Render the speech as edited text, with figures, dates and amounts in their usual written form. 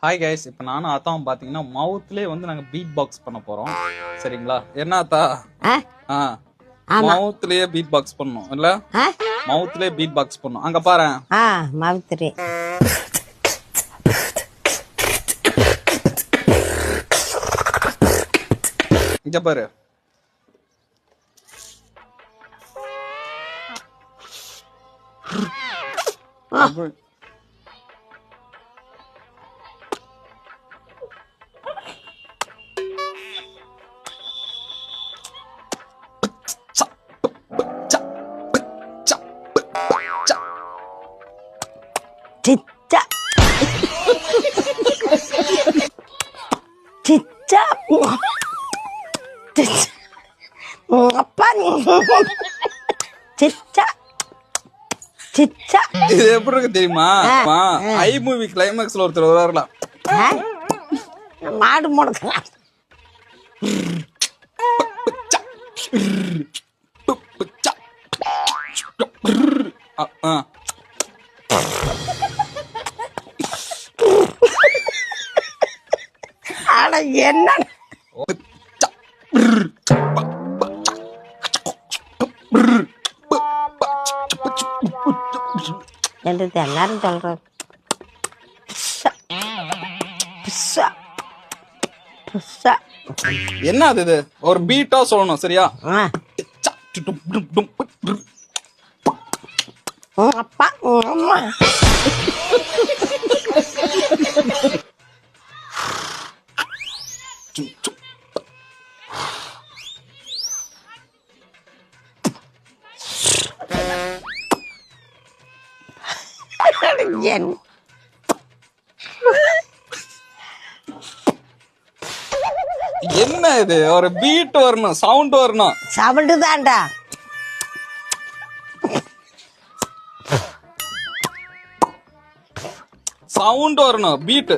Hi guys, இப்போ நானும் அத்தாவும் பார்த்தீங்கன்னா மவுத்லேயே வந்து நாங்கள் பீட் பாக்ஸ் பண்ண போகிறோம். சரிங்களா? என்ன அத்தா? மவுத்லேயே பீட் பாக்ஸ் பண்ணணும் இல்ல? மவுத்லேயே பீட் பாக்ஸ் பண்ணணும். அங்கே பாரு. மவுத்லே இங்கே பாரு. சிச்சா சிச்சா அப்பா சிச்சா சிச்சா. இது எப்படி இருக்கு தெரியுமா? ஐ மூவி கிளைமேக்ஸ்ல ஒருத்தர் வரலாம், மாடு முடக்கலாம். ஆனா என்ன என்றது எல்லாரும் சொல்றாரு. என்ன அது? இது ஒரு பீட்டா சொல்லணும், சரியா? அப்பா அம்மா என்ன இது? ஒரு பீட் வரணும், சவுண்ட் வரணும். சவுண்ட் தான்டா. சவுண்ட் வரணும், பீட்.